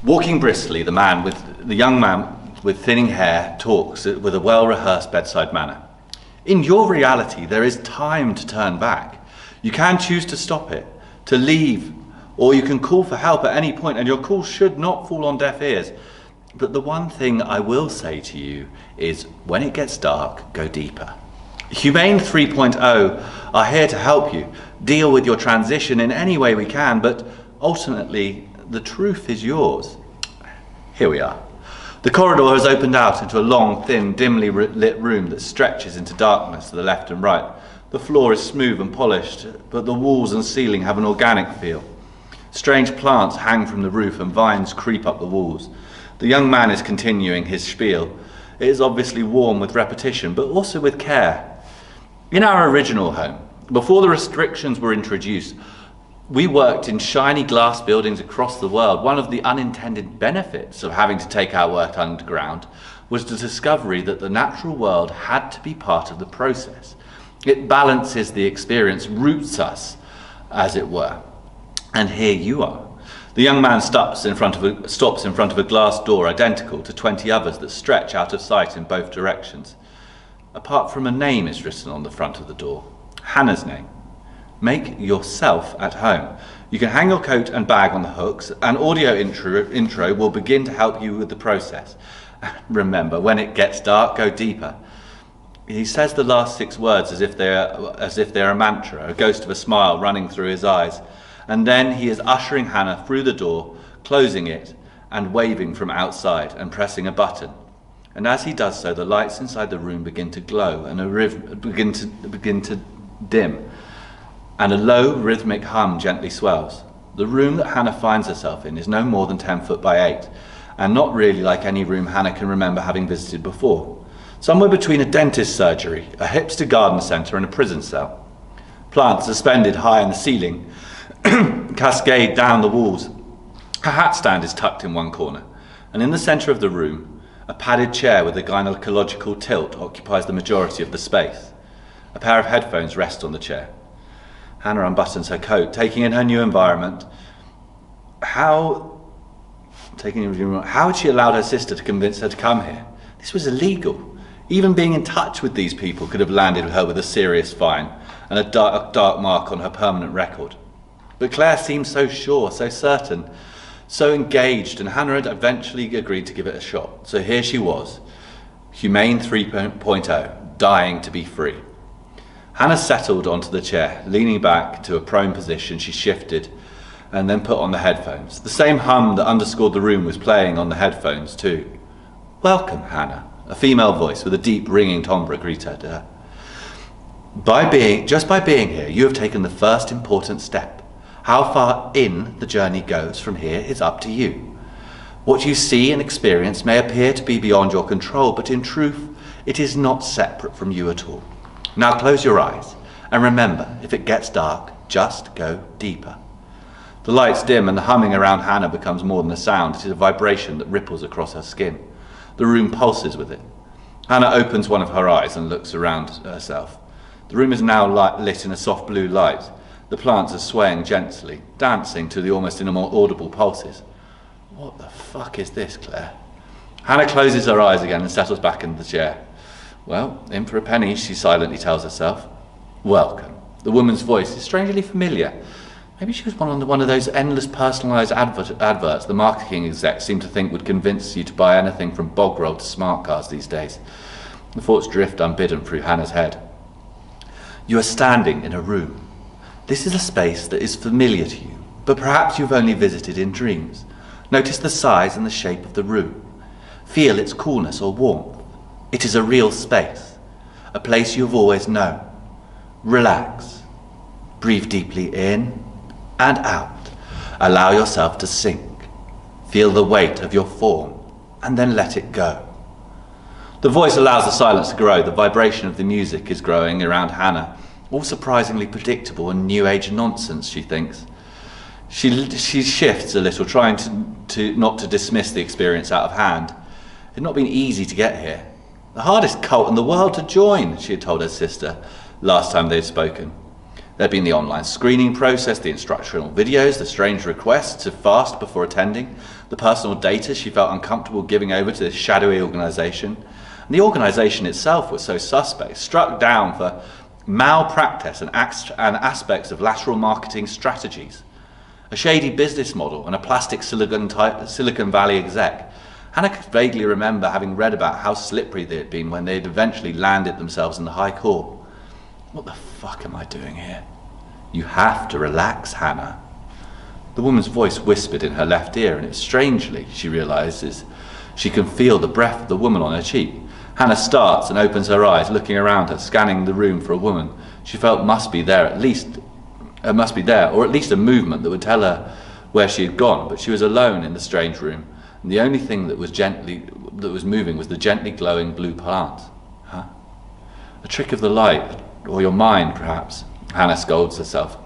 Walking briskly, the young man with thinning hair talks with a well-rehearsed bedside manner. In your reality, there is time to turn back. You can choose to stop it, to leave, or you can call for help at any point, and your call should not fall on deaf ears. But the one thing I will say to you is, when it gets dark, go deeper. MAH02382 are here to help you deal with your transition in any way we can, but ultimately, the truth is yours. Here we are. The corridor has opened out into a long, thin, dimly lit room that stretches into darkness to the left and right. The floor is smooth and polished, but the walls and ceiling have an organic feel. Strange plants hang from the roof and vines creep up the walls. The young man is continuing his spiel. It is obviously warm with repetition, but also with care. In our original home, before the restrictions were introduced, we worked in shiny glass buildings across the world. One of the unintended benefits of having to take our work underground was the discovery that the natural world had to be part of the process. It balances the experience, roots us, as it were. And here you are. The young man stops in front of a glass door identical to 20 others that stretch out of sight in both directions. Apart from a name is written on the front of the door, Hannah's name. Make yourself at home. You can hang your coat and bag on the hooks. An audio intro will begin to help you with the process. Remember, when it gets dark, go deeper. He says the last 6 words as if they're a mantra, a ghost of a smile running through his eyes. And then he is ushering Hannah through the door, closing it, and waving from outside and pressing a button. And as he does so, the lights inside the room begin to glow and begin to dim. And a low rhythmic hum gently swells. The room that Hannah finds herself in is no more than 10 foot by 8, and not really like any room Hannah can remember having visited before. Somewhere between a dentist's surgery, a hipster garden centre and a prison cell. Plants suspended high in the ceiling cascade down the walls. A hat stand is tucked in one corner, and in the centre of the room, a padded chair with a gynecological tilt occupies the majority of the space. A pair of headphones rest on the chair. Hannah unbuttons her coat, taking in her new environment. How had she allowed her sister to convince her to come here? This was illegal. Even being in touch with these people could have landed her with a serious fine and a dark mark on her permanent record. But Claire seemed so sure, so certain, so engaged, and Hannah had eventually agreed to give it a shot. So here she was, MAH02382, dying to be free. Hannah settled onto the chair, leaning back to a prone position. She shifted and then put on the headphones. The same hum that underscored the room was playing on the headphones too. Welcome, Hannah, a female voice with a deep ringing timbre greeted her. Just by being here, you have taken the first important step. How far in the journey goes from here is up to you. What you see and experience may appear to be beyond your control, but in truth, it is not separate from you at all. Now close your eyes, and remember, if it gets dark, just go deeper. The lights dim and the humming around Hannah becomes more than a sound. It is a vibration that ripples across her skin. The room pulses with it. Hannah opens one of her eyes and looks around herself. The room is now lit in a soft blue light. The plants are swaying gently, dancing to the almost inaudible pulses. What the fuck is this, Claire? Hannah closes her eyes again and settles back in the chair. Well, in for a penny, she silently tells herself. Welcome. The woman's voice is strangely familiar. Maybe she was one of those endless personalised adverts the marketing execs seem to think would convince you to buy anything from bog roll to smart cars these days. The thoughts drift unbidden through Hannah's head. You are standing in a room. This is a space that is familiar to you, but perhaps you've only visited in dreams. Notice the size and the shape of the room. Feel its coolness or warmth. It is a real space, a place you've always known. Relax. Breathe deeply in and out. Allow yourself to sink. Feel the weight of your form, and then let it go. The voice allows the silence to grow. The vibration of the music is growing around Hannah. All surprisingly predictable and new age nonsense, she thinks. She shifts a little, trying to not to dismiss the experience out of hand. It had not been easy to get here. The hardest cult in the world to join, she had told her sister last time they had spoken. There'd been the online screening process, the instructional videos, the strange requests to fast before attending, the personal data she felt uncomfortable giving over to this shadowy organisation. And the organisation itself was so suspect, struck down for malpractice and aspects of lateral marketing strategies, a shady business model and a plastic Silicon Valley exec. Hannah could vaguely remember having read about how slippery they had been when they had eventually landed themselves in the High Court. What the fuck am I doing here? You have to relax, Hannah. The woman's voice whispered in her left ear, and it strangely, she realises, she can feel the breath of the woman on her cheek. Hannah starts and opens her eyes, looking around her, scanning the room for a woman she felt must be there, or at least a movement that would tell her where she had gone. But she was alone in the strange room, and the only thing that was moving was the gently glowing blue plant. Huh? A trick of the light, or your mind, perhaps. Hannah scolds herself.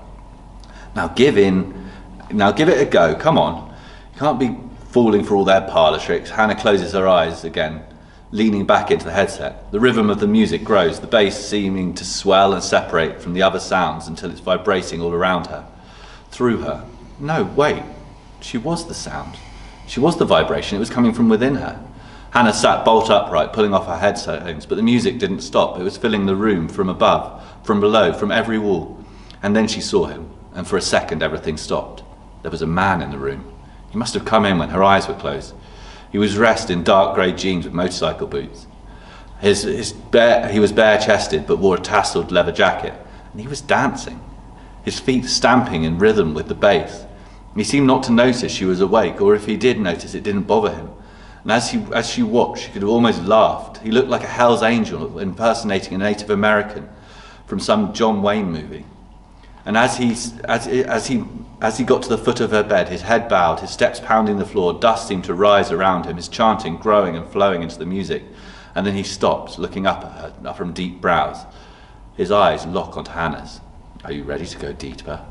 Now give it a go, come on. You can't be falling for all their parlour tricks. Hannah closes her eyes again, leaning back into the headset. The rhythm of the music grows, the bass seeming to swell and separate from the other sounds until it's vibrating all around her, through her. No, wait, she was the sound. She was the vibration, it was coming from within her. Hannah sat bolt upright, pulling off her headphones, but the music didn't stop. It was filling the room from above, from below, from every wall. And then she saw him, and for a second everything stopped. There was a man in the room. He must have come in when her eyes were closed. He was dressed in dark grey jeans with motorcycle boots. He was bare-chested but wore a tasselled leather jacket, and he was dancing, his feet stamping in rhythm with the bass. He seemed not to notice she was awake, or if he did notice, it didn't bother him. And as she watched, she could have almost laughed. He looked like a Hell's Angel impersonating a Native American from some John Wayne movie. And as he got to the foot of her bed, his head bowed, his steps pounding the floor, dust seemed to rise around him, his chanting growing and flowing into the music. And then he stopped, looking up at her from deep brows. His eyes lock onto Hannah's. Are you ready to go deeper?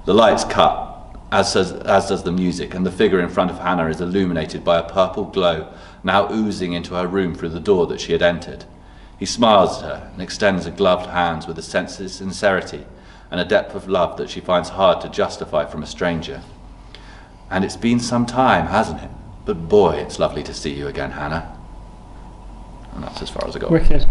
The lights cut, as does the music, and the figure in front of Hannah is illuminated by a purple glow now oozing into her room through the door that she had entered. He smiles at her and extends a gloved hand with a sense of sincerity and a depth of love that she finds hard to justify from a stranger. And it's been some time, hasn't it? But boy, it's lovely to see you again, Hannah. And that's as far as I got. Wicked.